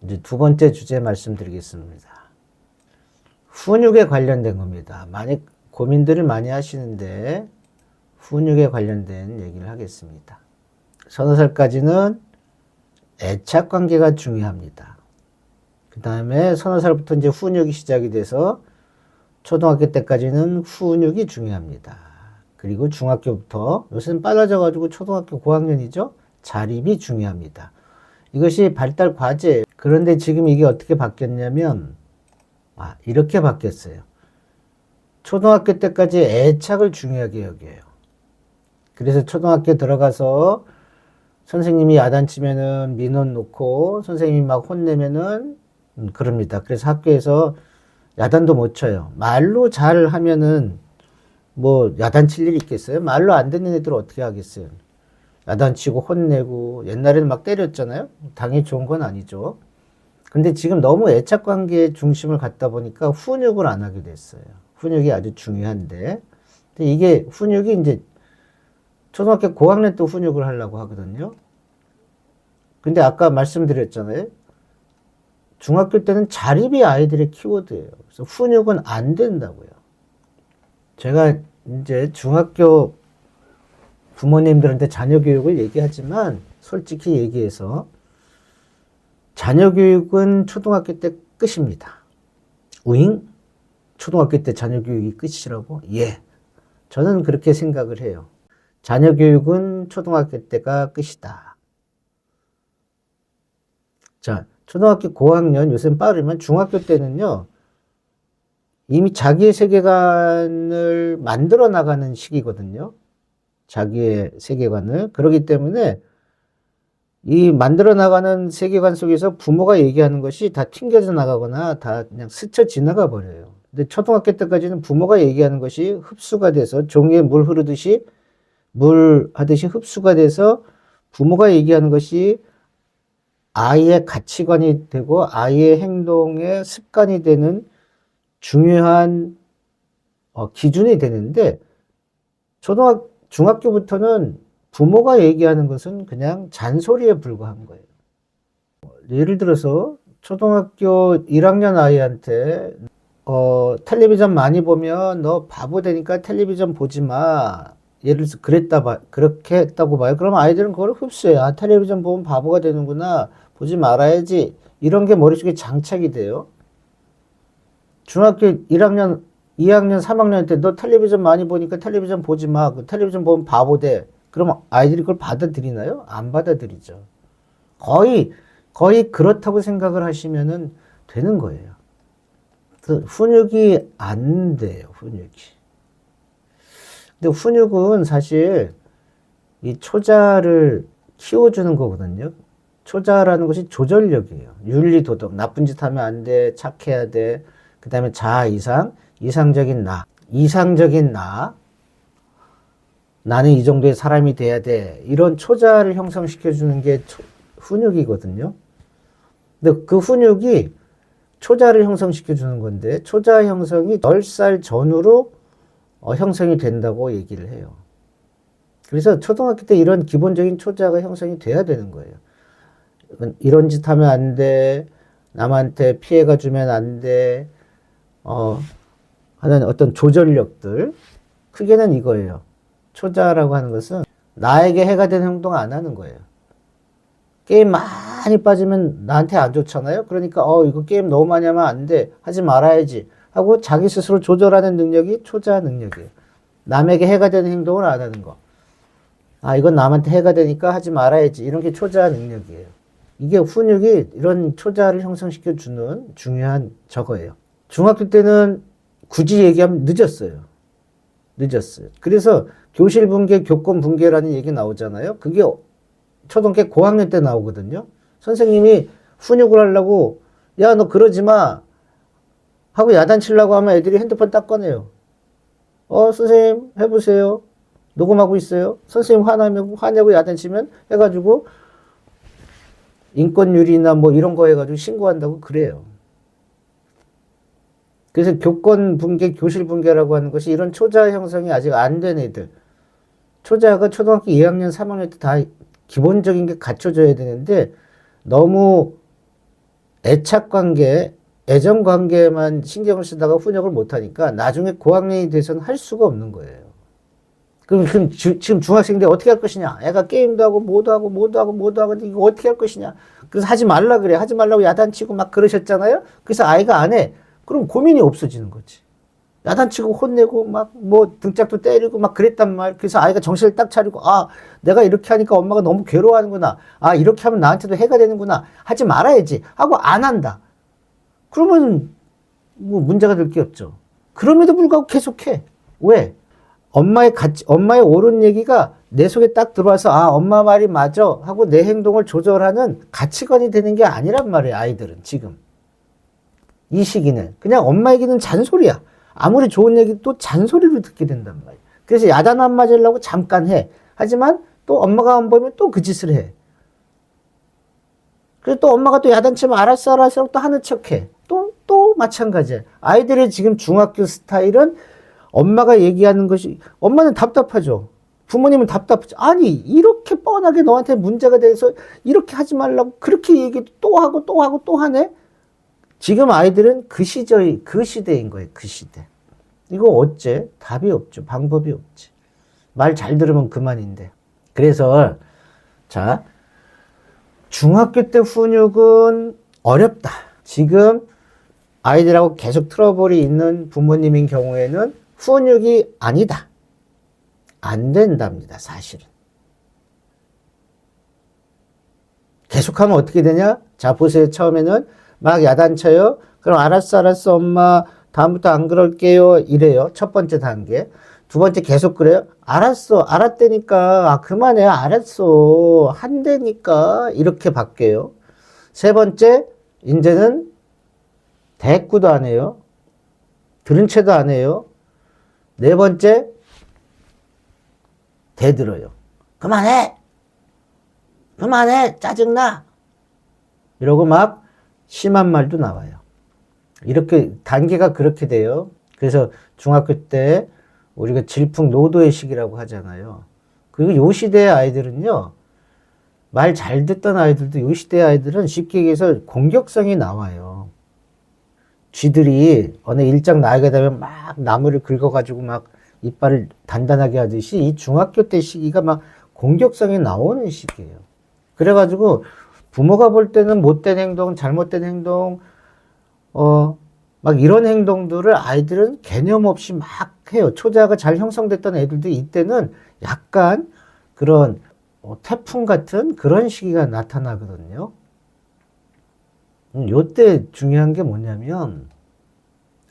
이제 두 번째 주제 말씀드리겠습니다. 훈육에 관련된 겁니다. 많이 고민들을 많이 하시는데 훈육에 관련된 얘기를 하겠습니다. 서너 살까지는 애착 관계가 중요합니다. 그 다음에 서너 살부터 이제 훈육이 시작이 돼서 초등학교 때까지는 훈육이 중요합니다. 그리고 중학교부터 요새는 빨라져가지고 초등학교 고학년이죠. 자립이 중요합니다. 이것이 발달 과제예요. 그런데 지금 이게 어떻게 바뀌었냐면 이렇게 바뀌었어요. 초등학교 때까지 애착을 중요하게 여겨요. 그래서 초등학교 들어가서 선생님이 야단치면은 민원 놓고 선생님이 막 혼내면은 그럽니다. 그래서 학교에서 야단도 못 쳐요. 말로 잘 하면은 뭐 야단칠 일이 있겠어요? 말로 안 듣는 애들 어떻게 하겠어요? 야단치고 혼내고 옛날에는 막 때렸잖아요. 당연히 좋은 건 아니죠. 근데 지금 너무 애착관계에 중심을 갖다 보니까 훈육을 안 하게 됐어요. 훈육이 아주 중요한데 근데 이게 훈육이 이제 초등학교 고학년 때 훈육을 하려고 하거든요. 근데 아까 말씀드렸잖아요. 중학교 때는 자립이 아이들의 키워드예요. 그래서 훈육은 안 된다고요. 제가 이제 중학교 부모님들한테 자녀 교육을 얘기하지만 솔직히 얘기해서 자녀 교육은 초등학교 때 끝입니다. 우잉? 초등학교 때 자녀 교육이 끝이라고? 예. 저는 그렇게 생각을 해요. 자녀 교육은 초등학교 때가 끝이다. 자, 초등학교 고학년, 요새는 빠르면 중학교 때는요, 이미 자기의 세계관을 만들어 나가는 시기거든요. 자기의 세계관을. 그렇기 때문에 이 만들어 나가는 세계관 속에서 부모가 얘기하는 것이 다 튕겨져 나가거나 다 그냥 스쳐 지나가 버려요. 근데 초등학교 때까지는 부모가 얘기하는 것이 흡수가 돼서 종이에 물 흐르듯이 물 하듯이 흡수가 돼서 부모가 얘기하는 것이 아이의 가치관이 되고 아이의 행동의 습관이 되는 중요한 기준이 되는데 중학교부터는 부모가 얘기하는 것은 그냥 잔소리에 불과한 거예요. 예를 들어서 초등학교 1학년 아이한테 텔레비전 많이 보면 너 바보 되니까 텔레비전 보지 마. 예를 들어서 그렇게 했다고 봐요. 그럼 아이들은 그걸 흡수해요. 텔레비전 보면 바보가 되는구나. 보지 말아야지. 이런 게 머릿속에 장착이 돼요. 중학교 1학년, 2학년, 3학년 때 너 텔레비전 많이 보니까 텔레비전 보지 마. 그 텔레비전 보면 바보 돼. 그럼 아이들이 그걸 받아들이나요? 안 받아들이죠. 거의 그렇다고 생각을 하시면은 되는 거예요. 훈육이 안 돼요, 훈육이. 근데 훈육은 사실 이 초자를 키워주는 거거든요. 초자라는 것이 조절력이에요. 윤리, 도덕, 나쁜 짓 하면 안 돼, 착해야 돼. 그 다음에 자아, 이상적인 나. 이상적인 나. 나는 이 정도의 사람이 돼야 돼. 이런 초자를 형성시켜주는 게 훈육이거든요. 근데 그 훈육이 초자를 형성시켜주는 건데, 초자 형성이 10살 전후로 형성이 된다고 얘기를 해요. 그래서 초등학교 때 이런 기본적인 초자가 형성이 돼야 되는 거예요. 이런 짓 하면 안 돼. 남한테 피해가 주면 안 돼. 하는 어떤 조절력들. 크게는 이거예요. 초자라고 하는 것은 나에게 해가 되는 행동 안 하는 거예요. 게임 많이 빠지면 나한테 안 좋잖아요. 그러니까 이거 게임 너무 많이 하면 안 돼. 하지 말아야지. 하고 자기 스스로 조절하는 능력이 초자 능력이에요. 남에게 해가 되는 행동을 안 하는 거. 이건 남한테 해가 되니까 하지 말아야지. 이런 게 초자 능력이에요. 이게 훈육이 이런 초자를 형성시켜 주는 중요한 저거예요. 중학교 때는 굳이 얘기하면 늦었어요. 그래서 교실 붕괴, 교권 붕괴라는 얘기 나오잖아요. 그게 초등학교 고학년 때 나오거든요. 선생님이 훈육을 하려고 야, 너 그러지 마 하고 야단치려고 하면 애들이 핸드폰 딱 꺼내요. 선생님 해보세요. 녹음하고 있어요. 선생님 화내고 야단치면 해가지고 인권유리나 뭐 이런 거 해가지고 신고한다고 그래요. 그래서 교권 붕괴, 교실 붕괴라고 하는 것이 이런 초자 형성이 아직 안 된 애들. 초자가 초등학교 2학년, 3학년 때 다 기본적인 게 갖춰져야 되는데 너무 애착 관계, 애정 관계만 신경을 쓰다가 훈육을 못하니까 나중에 고학년이 돼서는 할 수가 없는 거예요. 그럼 지금 중학생인데 어떻게 할 것이냐? 애가 게임도 하고 뭐도 하고 뭐도 하고 뭐도 하고 이거 어떻게 할 것이냐? 그래서 하지 말라 그래. 하지 말라고 야단치고 막 그러셨잖아요. 그래서 아이가 안 해. 그럼 고민이 없어지는 거지. 야단치고 혼내고 막 뭐 등짝도 때리고 막 그랬단 말. 그래서 아이가 정신을 딱 차리고 아 내가 이렇게 하니까 엄마가 너무 괴로워하는구나. 아 이렇게 하면 나한테도 해가 되는구나. 하지 말아야지 하고 안 한다. 그러면 뭐 문제가 될 게 없죠. 그럼에도 불구하고 계속해. 왜? 엄마의 옳은 얘기가 내 속에 딱 들어와서, 아, 엄마 말이 맞아. 하고 내 행동을 조절하는 가치관이 되는 게 아니란 말이에요, 아이들은 지금. 이 시기는. 그냥 엄마 얘기는 잔소리야. 아무리 좋은 얘기도 잔소리로 듣게 된단 말이에요. 그래서 야단 안 맞으려고 잠깐 해. 하지만 또 엄마가 안 보면 또 그 짓을 해. 그래서 또 엄마가 또 야단치면 알았어, 알았어. 또 하는 척 해. 또 마찬가지야. 아이들의 지금 중학교 스타일은 엄마가 얘기하는 것이, 엄마는 답답하죠. 부모님은 답답하죠. 아니, 이렇게 뻔하게 너한테 문제가 돼서 이렇게 하지 말라고 그렇게 얘기 또 하고 또 하고 또 하네? 지금 아이들은 그 시대인 거예요. 그 시대. 이거 어째? 답이 없죠. 방법이 없지. 말 잘 들으면 그만인데. 그래서, 자, 중학교 때 훈육은 어렵다. 지금 아이들하고 계속 트러블이 있는 부모님인 경우에는 훈육이 아니다. 안 된답니다, 사실은. 계속하면 어떻게 되냐? 자, 보세요. 처음에는 막 야단쳐요. 그럼 알았어, 엄마. 다음부터 안 그럴게요. 이래요. 첫 번째 단계. 두 번째 계속 그래요. 알았어. 알았다니까. 아, 그만해. 알았어. 한다니까. 이렇게 바뀌어요. 세 번째, 이제는 대꾸도 안 해요. 들은 채도 안 해요. 네 번째, 대들어요. 그만해! 그만해! 짜증나! 이러고 막 심한 말도 나와요. 이렇게, 단계가 그렇게 돼요. 그래서 중학교 때 우리가 질풍노도의 시기라고 하잖아요. 그리고 요 시대의 아이들은요, 말 잘 듣던 아이들도 요 시대의 아이들은 쉽게 얘기해서 공격성이 나와요. 쥐들이 어느 일정 나이가 되면 막 나무를 긁어가지고 막 이빨을 단단하게 하듯이 이 중학교 때 시기가 막 공격성이 나오는 시기예요. 그래가지고 부모가 볼 때는 못된 행동, 잘못된 행동, 막 이런 행동들을 아이들은 개념 없이 막 해요. 초자가 잘 형성됐던 애들도 이때는 약간 그런 태풍 같은 그런 시기가 나타나거든요. 요때 중요한 게 뭐냐면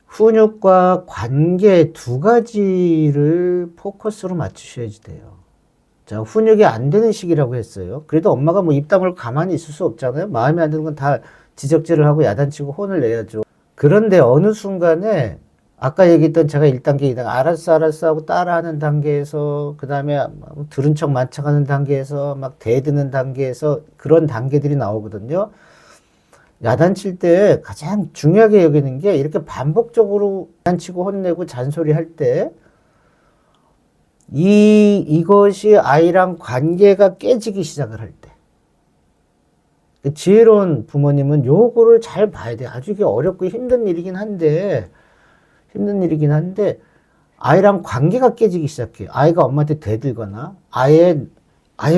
훈육과 관계 두 가지를 포커스로 맞추셔야지 돼요. 자, 훈육이 안 되는 시기라고 했어요. 그래도 엄마가 뭐 입 다물고 가만히 있을 수 없잖아요. 마음에 안 드는 건 다 지적질을 하고 야단치고 혼을 내야죠. 그런데 어느 순간에 아까 얘기했던 제가 1단계, 2단계 알았어 하고 따라하는 단계에서 그 다음에 들은 척 만척하는 단계에서 막 대드는 단계에서 그런 단계들이 나오거든요. 야단칠 때 가장 중요하게 여기는 게 이렇게 반복적으로 야단치고 혼내고 잔소리 할 때 이것이 아이랑 관계가 깨지기 시작을 할 때. 지혜로운 부모님은 요거를 잘 봐야 돼. 아주 이게 어렵고 힘든 일이긴 한데 아이랑 관계가 깨지기 시작해요. 아이가 엄마한테 대들거나 아예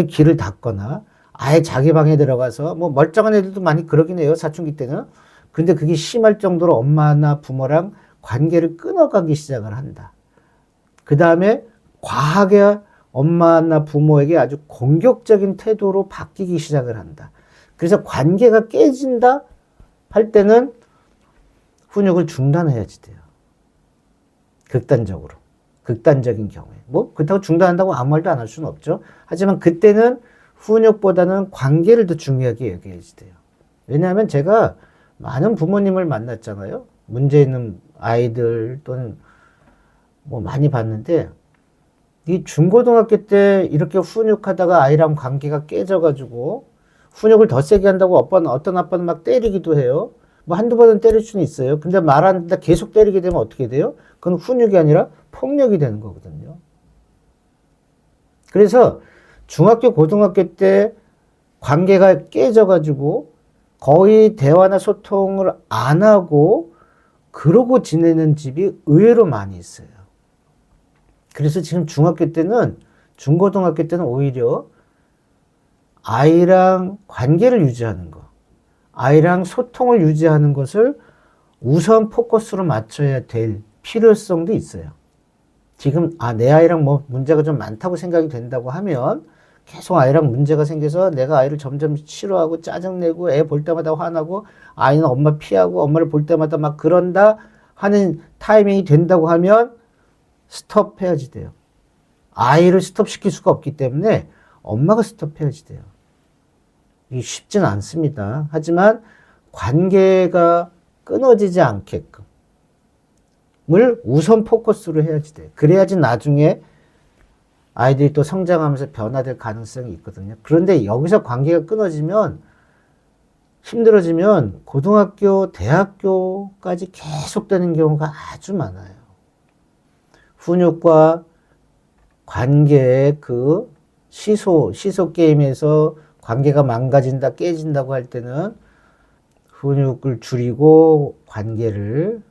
길을 닫거나 아예 자기 방에 들어가서 뭐 멀쩡한 애들도 많이 그러긴 해요. 사춘기 때는. 근데 그게 심할 정도로 엄마나 부모랑 관계를 끊어가기 시작을 한다. 그 다음에 과하게 엄마나 부모에게 아주 공격적인 태도로 바뀌기 시작을 한다. 그래서 관계가 깨진다 할 때는 훈육을 중단해야지 돼요. 극단적인 경우에. 뭐 그렇다고 중단한다고 아무 말도 안 할 수는 없죠. 하지만 그때는 훈육보다는 관계를 더 중요하게 여겨야지 돼요. 왜냐하면 제가 많은 부모님을 만났잖아요. 문제 있는 아이들 또는 뭐 많이 봤는데 이 중고등학교 때 이렇게 훈육하다가 아이랑 관계가 깨져가지고 훈육을 더 세게 한다고 어떤 아빠는 막 때리기도 해요. 뭐 한두 번은 때릴 수는 있어요. 근데 말 안 듣다 계속 때리게 되면 어떻게 돼요? 그건 훈육이 아니라 폭력이 되는 거거든요. 그래서 중학교, 고등학교 때 관계가 깨져가지고 거의 대화나 소통을 안 하고 그러고 지내는 집이 의외로 많이 있어요. 그래서 지금 중학교 때는, 중고등학교 때는 오히려 아이랑 관계를 유지하는 거, 아이랑 소통을 유지하는 것을 우선 포커스로 맞춰야 될 필요성도 있어요. 지금 내 아이랑 뭐 문제가 좀 많다고 생각이 된다고 하면 계속 아이랑 문제가 생겨서 내가 아이를 점점 싫어하고 짜증내고 애 볼 때마다 화나고 아이는 엄마 피하고 엄마를 볼 때마다 막 그런다 하는 타이밍이 된다고 하면 스톱해야지 돼요. 아이를 스톱시킬 수가 없기 때문에 엄마가 스톱해야지 돼요. 이게 쉽지는 않습니다. 하지만 관계가 끊어지지 않게끔 을 우선 포커스로 해야지 돼. 그래야지 나중에 아이들이 또 성장하면서 변화될 가능성이 있거든요. 그런데 여기서 관계가 끊어지면, 힘들어지면 고등학교, 대학교까지 계속되는 경우가 아주 많아요. 훈육과 관계의 그 시소 게임에서 관계가 망가진다, 깨진다고 할 때는 훈육을 줄이고 관계를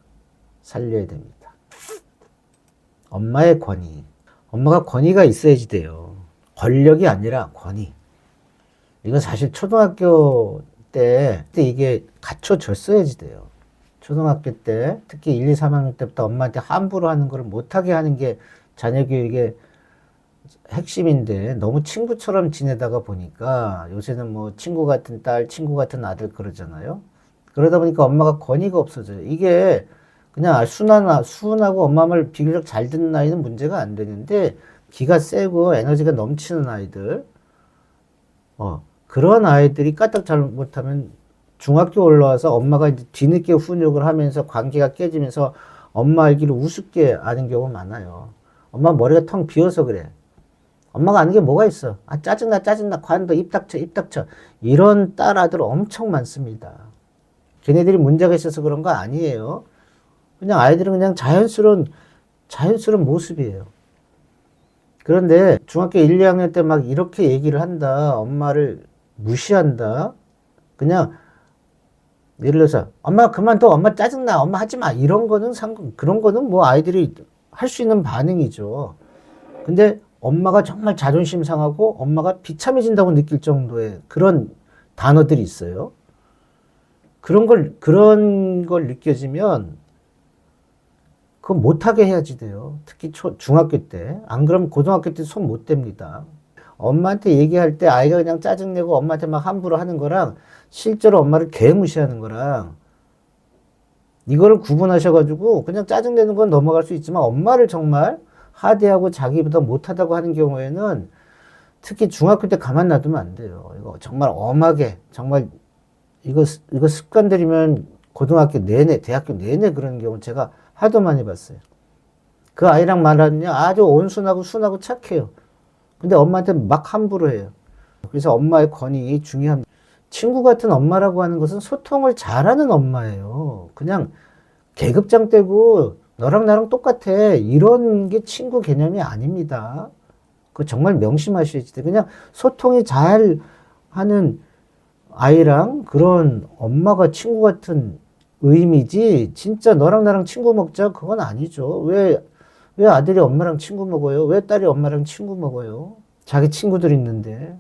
살려야 됩니다. 엄마의 권위. 엄마가 권위가 있어야지 돼요. 권력이 아니라 권위. 이건 사실 초등학교 때 이게 갖춰졌어야지 돼요. 초등학교 때, 특히 1, 2, 3학년 때부터 엄마한테 함부로 하는 걸 못하게 하는 게 자녀 교육의 핵심인데, 너무 친구처럼 지내다가 보니까 요새는 뭐 친구 같은 딸, 친구 같은 아들 그러잖아요. 그러다 보니까 엄마가 권위가 없어져요. 이게 그냥 순하고 엄마 말 비교적 잘 듣는 아이는 문제가 안 되는데, 기가 세고 에너지가 넘치는 아이들, 그런 아이들이 까딱 잘못하면 중학교 올라와서 엄마가 이제 뒤늦게 훈육을 하면서 관계가 깨지면서 엄마 알기를 우습게 아는 경우가 많아요. 엄마 머리가 텅 비어서 그래. 엄마가 아는 게 뭐가 있어. 짜증나. 관둬. 입 닥쳐. 이런 딸 아들 엄청 많습니다. 걔네들이 문제가 있어서 그런 거 아니에요. 그냥 아이들은 그냥 자연스러운 모습이에요. 그런데 중학교 1, 2학년 때 막 이렇게 얘기를 한다. 엄마를 무시한다. 그냥 예를 들어서 엄마 그만둬. 엄마 짜증나. 엄마 하지 마. 이런 거는 그런 거는 뭐 아이들이 할 수 있는 반응이죠. 근데 엄마가 정말 자존심 상하고 엄마가 비참해진다고 느낄 정도의 그런 단어들이 있어요. 그런 걸 느껴지면 그건 못하게 해야지 돼요. 특히 중학교 때. 안 그러면 고등학교 때 손 못 댑니다. 엄마한테 얘기할 때 아이가 그냥 짜증내고 엄마한테 막 함부로 하는 거랑 실제로 엄마를 개무시하는 거랑 이거를 구분하셔가지고 그냥 짜증내는 건 넘어갈 수 있지만 엄마를 정말 하대하고 자기보다 못하다고 하는 경우에는 특히 중학교 때 가만 놔두면 안 돼요. 이거 정말 엄하게, 정말 이거 습관 들이면 고등학교 내내, 대학교 내내 그런 경우 제가 하도 많이 봤어요. 그 아이랑 말하느냐 아주 온순하고 순하고 착해요. 근데 엄마한테 막 함부로 해요. 그래서 엄마의 권위 중요합니다. 친구 같은 엄마라고 하는 것은 소통을 잘하는 엄마예요. 그냥 계급장 떼고 너랑 나랑 똑같아. 이런 게 친구 개념이 아닙니다. 그거 정말 명심하셔야지 돼. 그냥 소통이 잘 하는 아이랑 그런 엄마가 친구 같은 의미지, 진짜 너랑 나랑 친구 먹자, 그건 아니죠. 왜 아들이 엄마랑 친구 먹어요? 왜 딸이 엄마랑 친구 먹어요? 자기 친구들 있는데.